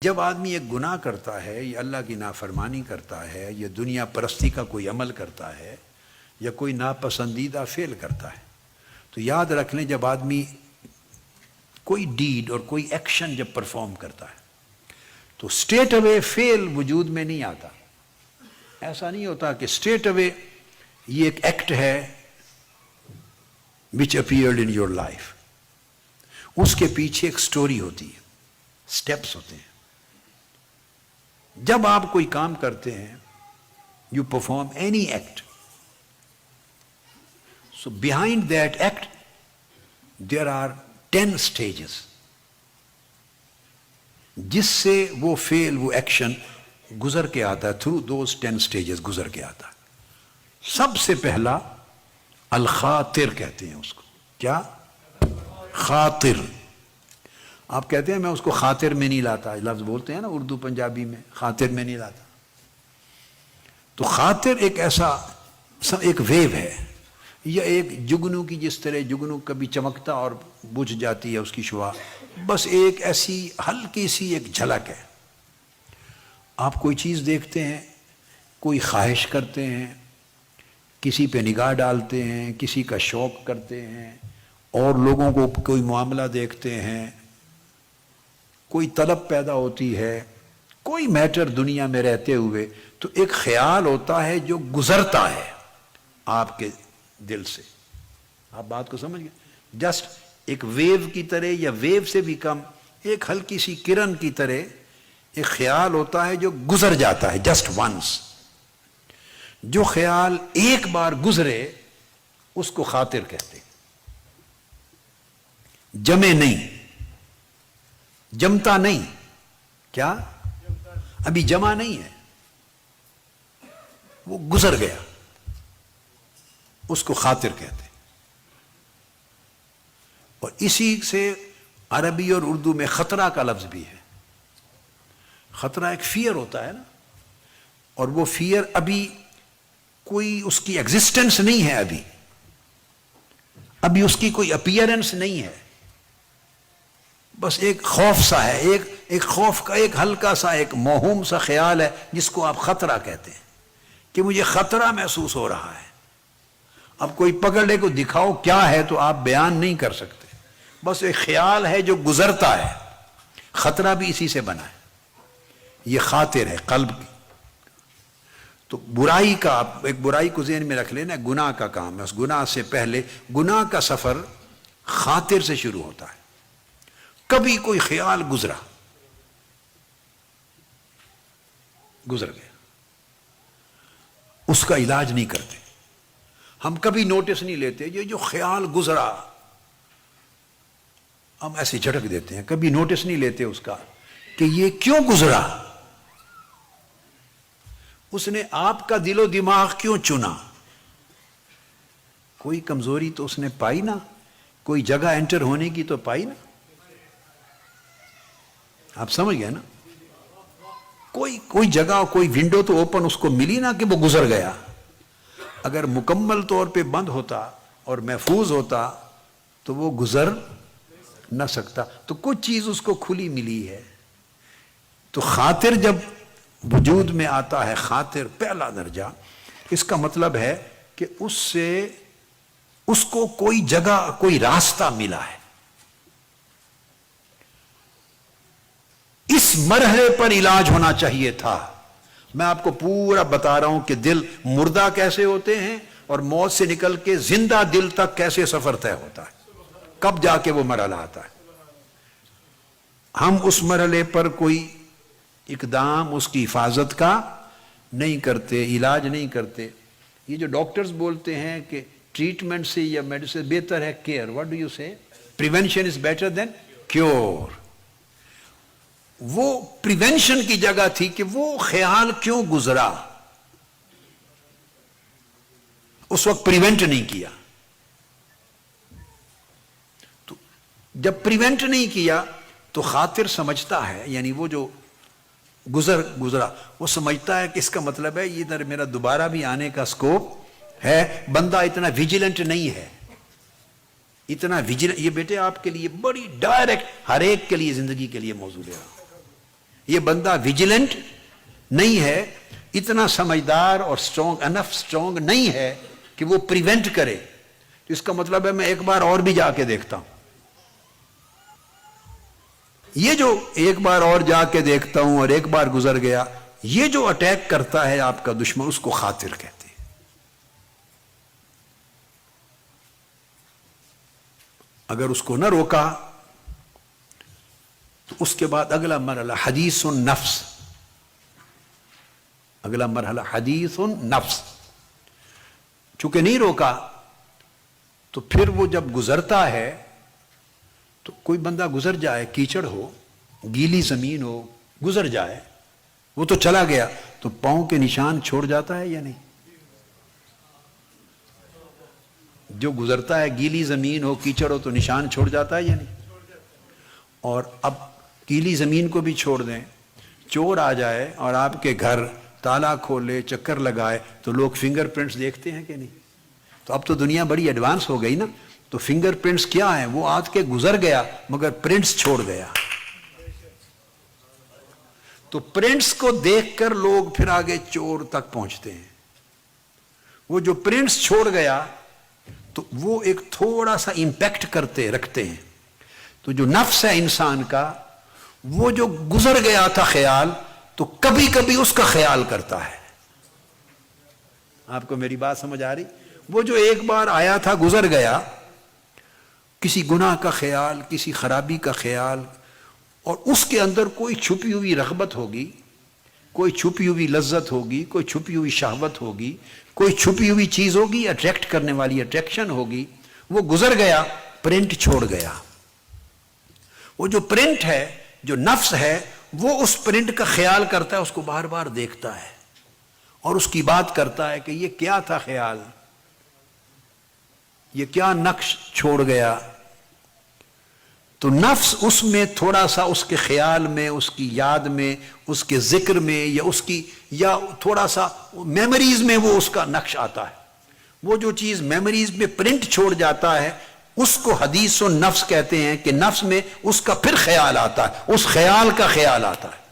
جب آدمی ایک گناہ کرتا ہے یا اللہ کی نافرمانی کرتا ہے یا دنیا پرستی کا کوئی عمل کرتا ہے یا کوئی ناپسندیدہ فعل کرتا ہے، تو یاد رکھ لیں جب آدمی کوئی ڈیڈ اور کوئی ایکشن جب پرفارم کرتا ہے تو اسٹریٹ اوے فعل وجود میں نہیں آتا. ایسا نہیں ہوتا کہ اسٹریٹ اوے یہ ایک ایکٹ ہے which appeared in your life. اس کے پیچھے ایک سٹوری ہوتی ہے، سٹیپس ہوتے ہیں. جب آپ کوئی کام کرتے ہیں you perform any act, so behind that act there are 10 stages جس سے وہ فعل وہ ایکشن گزر کے آتا ہے. تھرو دوز 10 stages گزر کے آتا ہے. سب سے پہلا الخاطر کہتے ہیں اس کو. کیا؟ خاطر. آپ کہتے ہیں میں اس کو خاطر میں نہیں لاتا، لفظ بولتے ہیں نا اردو پنجابی میں، خاطر میں نہیں لاتا. تو خاطر ایک ایسا ایک ویو ہے یا ایک جگنو کی، جس طرح جگنو کبھی چمکتا اور بجھ جاتی ہے اس کی شعاع، بس ایک ایسی ہلکی سی ایک جھلک ہے. آپ کوئی چیز دیکھتے ہیں، کوئی خواہش کرتے ہیں، کسی پہ نگاہ ڈالتے ہیں، کسی کا شوق کرتے ہیں، اور لوگوں کو کوئی معاملہ دیکھتے ہیں، کوئی طلب پیدا ہوتی ہے، کوئی میٹر دنیا میں رہتے ہوئے، تو ایک خیال ہوتا ہے جو گزرتا ہے آپ کے دل سے. آپ بات کو سمجھ گئے؟ جسٹ ایک ویو کی طرح یا ویو سے بھی کم، ایک ہلکی سی کرن کی طرح ایک خیال ہوتا ہے جو گزر جاتا ہے جسٹ ونس. جو خیال ایک بار گزرے اس کو خاطر کہتے ہیں. جمے نہیں، جمتا نہیں. کیا؟ ابھی جمع نہیں ہے، وہ گزر گیا، اس کو خاطر کہتے ہیں. اور اسی سے عربی اور اردو میں خطرہ کا لفظ بھی ہے. خطرہ ایک فیئر ہوتا ہے نا، اور وہ فیئر ابھی کوئی اس کی ایگزسٹنس نہیں ہے، ابھی اس کی کوئی اپیئرنس نہیں ہے، بس ایک خوف سا ہے، ایک خوف کا ایک ہلکا سا ایک موہوم سا خیال ہے جس کو آپ خطرہ کہتے ہیں کہ مجھے خطرہ محسوس ہو رہا ہے. اب کوئی پکڑے کو دکھاؤ کیا ہے تو آپ بیان نہیں کر سکتے، بس ایک خیال ہے جو گزرتا ہے. خطرہ بھی اسی سے بنا ہے. یہ خاطر ہے قلب کی. تو برائی کا، ایک برائی کو ذہن میں رکھ لینا، گناہ کا کام ہے. اس گناہ سے پہلے گناہ کا سفر خاطر سے شروع ہوتا ہے. کبھی کوئی خیال گزر گیا، اس کا علاج نہیں کرتے. ہم کبھی نوٹس نہیں لیتے. یہ جو خیال گزرا ہم ایسے جھٹک دیتے ہیں، کبھی نوٹس نہیں لیتے اس کا کہ یہ کیوں گزرا، اس نے آپ کا دل و دماغ کیوں چنا. کوئی کمزوری تو اس نے پائی نا، کوئی جگہ انٹر ہونے کی تو پائی نا. آپ سمجھ گئے نا؟ کوئی جگہ، کوئی ونڈو تو اوپن اس کو ملی نا کہ وہ گزر گیا. اگر مکمل طور پہ بند ہوتا اور محفوظ ہوتا تو وہ گزر نہ سکتا. تو کچھ چیز اس کو کھلی ملی ہے. تو خاطر جب وجود میں آتا ہے، خاطر پہلا درجہ، اس کا مطلب ہے کہ اس کو کوئی جگہ، کوئی راستہ ملا ہے. اس مرحلے پر علاج ہونا چاہیے تھا. میں آپ کو پورا بتا رہا ہوں کہ دل مردہ کیسے ہوتے ہیں اور موت سے نکل کے زندہ دل تک کیسے سفر طے ہوتا ہے، کب جا کے وہ مرحلہ آتا ہے. ہم اس مرحلے پر کوئی اقدام اس کی حفاظت کا نہیں کرتے، علاج نہیں کرتے. یہ جو ڈاکٹرز بولتے ہیں کہ ٹریٹمنٹ سے یا میڈیسن بہتر ہے کیئر، واٹ ڈو یو سے؟ Prevention is better than cure. وہ پریونشن کی جگہ تھی کہ وہ خیال کیوں گزرا، اس وقت پریونٹ نہیں کیا. تو جب پریونٹ نہیں کیا تو خاطر سمجھتا ہے، یعنی وہ جو گزرا وہ سمجھتا ہے کہ اس کا مطلب ہے ادھر میرا دوبارہ بھی آنے کا سکوپ ہے. بندہ اتنا ویجیلنٹ نہیں ہے، اتنا ویجیلنٹ. یہ بیٹے آپ کے لیے بڑی ڈائریکٹ، ہر ایک کے لیے زندگی کے لیے موضوع ہے. یہ بندہ ویجیلنٹ نہیں ہے، اتنا سمجھدار اور اسٹرونگ نہیں ہے کہ وہ پریونٹ کرے، تو اس کا مطلب ہے میں ایک بار اور بھی جا کے دیکھتا ہوں۔ یہ جو ایک بار اور جا کے دیکھتا ہوں اور ایک بار گزر گیا، یہ جو اٹیک کرتا ہے آپ کا دشمن، اس کو خاطر کہتے ہیں۔ اگر اس کو نہ روکا تو اس کے بعد اگلا مرحلہ حدیث النفس، اگلا مرحلہ حدیث النفس، چونکہ نہیں روکا تو پھر وہ جب گزرتا ہے تو کوئی بندہ گزر جائے، کیچڑ ہو، گیلی زمین ہو، گزر جائے، وہ تو چلا گیا، تو پاؤں کے نشان چھوڑ جاتا ہے یا نہیں؟ جو گزرتا ہے گیلی زمین ہو، کیچڑ ہو، تو نشان چھوڑ جاتا ہے یا نہیں؟ اور اب گیلی زمین کو بھی چھوڑ دیں، چور آ جائے اور آپ کے گھر تالا کھولے، چکر لگائے، تو لوگ فنگر پرنٹس دیکھتے ہیں کہ نہیں؟ تو اب تو دنیا بڑی ایڈوانس ہو گئی نا، تو فنگر پرنٹس کیا ہیں؟ وہ آج کے گزر گیا مگر پرنٹس چھوڑ گیا۔ تو پرنٹس کو دیکھ کر لوگ پھر آگے چور تک پہنچتے ہیں۔ وہ جو پرنٹس چھوڑ گیا تو وہ ایک تھوڑا سا امپیکٹ رکھتے ہیں۔ تو جو نفس ہے انسان کا، وہ جو گزر گیا تھا خیال، تو کبھی کبھی اس کا خیال کرتا ہے۔ آپ کو میری بات سمجھ آ رہی؟ وہ جو ایک بار آیا تھا، گزر گیا، کسی گناہ کا خیال، کسی خرابی کا خیال، اور اس کے اندر کوئی چھپی ہوئی رغبت ہوگی، کوئی چھپی ہوئی لذت ہوگی، کوئی چھپی ہوئی شہوت ہوگی، کوئی چھپی ہوئی چیز ہوگی، اٹریکٹ کرنے والی اٹریکشن ہوگی، وہ گزر گیا، پرنٹ چھوڑ گیا۔ وہ جو پرنٹ ہے، جو نفس ہے، وہ اس پرنٹ کا خیال کرتا ہے، اس کو بار بار دیکھتا ہے اور اس کی بات کرتا ہے کہ یہ کیا تھا خیال، یہ کیا نقش چھوڑ گیا۔ تو نفس اس میں تھوڑا سا، اس کے خیال میں، اس کی یاد میں، اس کے ذکر میں، یا تھوڑا سا میموریز میں وہ اس کا نقش آتا ہے۔ وہ جو چیز میموریز میں پرنٹ چھوڑ جاتا ہے، اس کو حدیث و نفس کہتے ہیں، کہ نفس میں اس کا پھر خیال آتا ہے، اس خیال کا خیال آتا ہے،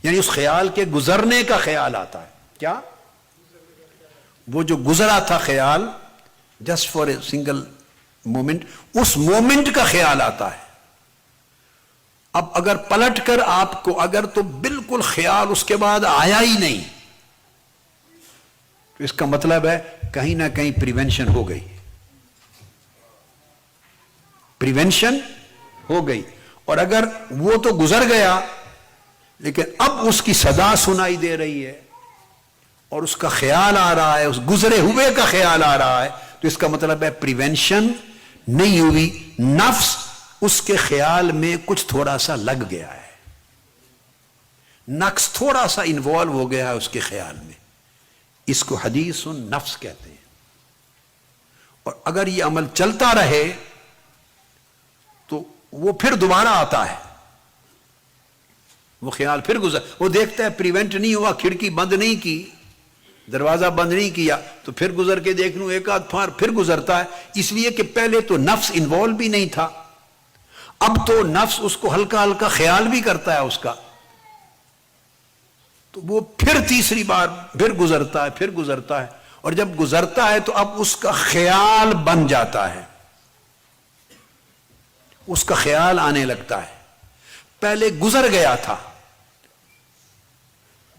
یعنی اس خیال کے گزرنے کا خیال آتا ہے۔ کیا؟ وہ جو گزرا تھا خیال، just for a single moment, اس مومنٹ کا خیال آتا ہے۔ اب اگر پلٹ کر آپ کو، اگر تو بالکل خیال اس کے بعد آیا ہی نہیں، تو اس کا مطلب ہے کہیں نہ کہیں پریونشن ہو گئی، پریونشن ہو گئی۔ اور اگر وہ تو گزر گیا لیکن اب اس کی صدا سنائی دے رہی ہے اور اس کا خیال آ رہا ہے، اس گزرے ہوئے کا خیال آ رہا ہے، تو اس کا مطلب ہے پریونشن نہیں ہوئی، نفس اس کے خیال میں کچھ تھوڑا سا لگ گیا ہے، نقص تھوڑا سا انوالو ہو گیا ہے اس کے خیال میں۔ اس کو حدیث النفس کہتے ہیں۔ اور اگر یہ عمل چلتا رہے تو وہ پھر دوبارہ آتا ہے، وہ خیال پھر وہ دیکھتا ہے پریونٹ نہیں ہوا، کھڑکی بند نہیں کی، دروازہ بند نہیں کیا، تو پھر گزر کے دیکھ لوں، ایک آدھ پھار پھر گزرتا ہے، اس لیے کہ پہلے تو نفس انوالو بھی نہیں تھا، اب تو نفس اس کو ہلکا ہلکا خیال بھی کرتا ہے اس کا، تو وہ پھر تیسری بار پھر گزرتا ہے، اور جب گزرتا ہے تو اب اس کا خیال بن جاتا ہے، اس کا خیال آنے لگتا ہے۔ پہلے گزر گیا تھا،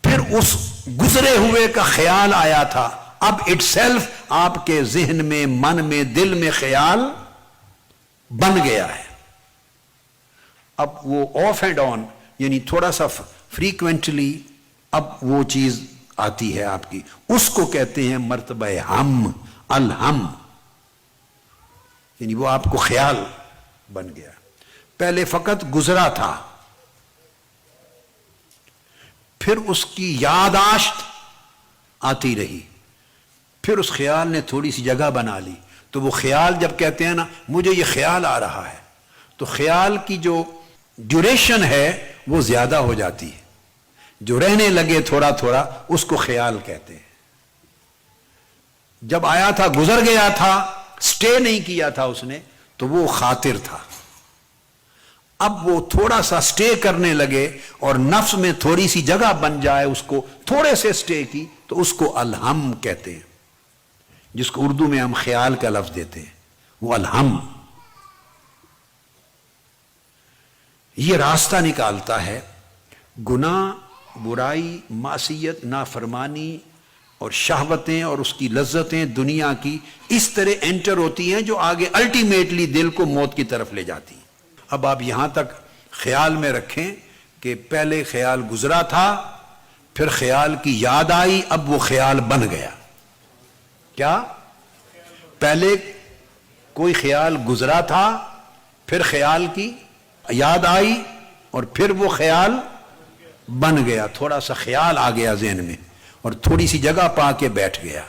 پھر اس گزرے ہوئے کا خیال آیا تھا، اب اٹ سیلف آپ کے ذہن میں، من میں، دل میں خیال بن گیا ہے۔ اب وہ آف اینڈ آن، یعنی تھوڑا سا فریکوینٹلی اب وہ چیز آتی ہے آپ کی، اس کو کہتے ہیں مرتبہ ہم، الہم، یعنی وہ آپ کو خیال بن گیا۔ پہلے فقط گزرا تھا، پھر اس کی یاداشت آتی رہی، پھر اس خیال نے تھوڑی سی جگہ بنا لی، تو وہ خیال جب کہتے ہیں نا مجھے یہ خیال آ رہا ہے، تو خیال کی جو ڈیوریشن ہے وہ زیادہ ہو جاتی ہے، جو رہنے لگے تھوڑا تھوڑا اس کو خیال کہتے ہیں۔ جب آیا تھا گزر گیا تھا، سٹے نہیں کیا تھا اس نے، تو وہ خاطر تھا۔ اب وہ تھوڑا سا سٹے کرنے لگے اور نفس میں تھوڑی سی جگہ بن جائے اس کو تھوڑے سے سٹے کی تو اس کو الہم کہتے ہیں، جس کو اردو میں ہم خیال کا لفظ دیتے ہیں، وہ الہم. یہ راستہ نکالتا ہے گناہ، برائی، معصیت، نافرمانی اور شہوتیں اور اس کی لذتیں دنیا کی اس طرح انٹر ہوتی ہیں جو آگے الٹیمیٹلی دل کو موت کی طرف لے جاتی ہیں. اب آپ یہاں تک خیال میں رکھیں کہ پہلے خیال گزرا تھا، پھر خیال کی یاد آئی، اب وہ خیال بن گیا. کیا؟ پہلے کوئی خیال گزرا تھا، پھر خیال کی یاد آئی اور پھر وہ خیال بن گیا. تھوڑا سا خیال آ گیا ذہن میں اور تھوڑی سی جگہ پا کے بیٹھ گیا.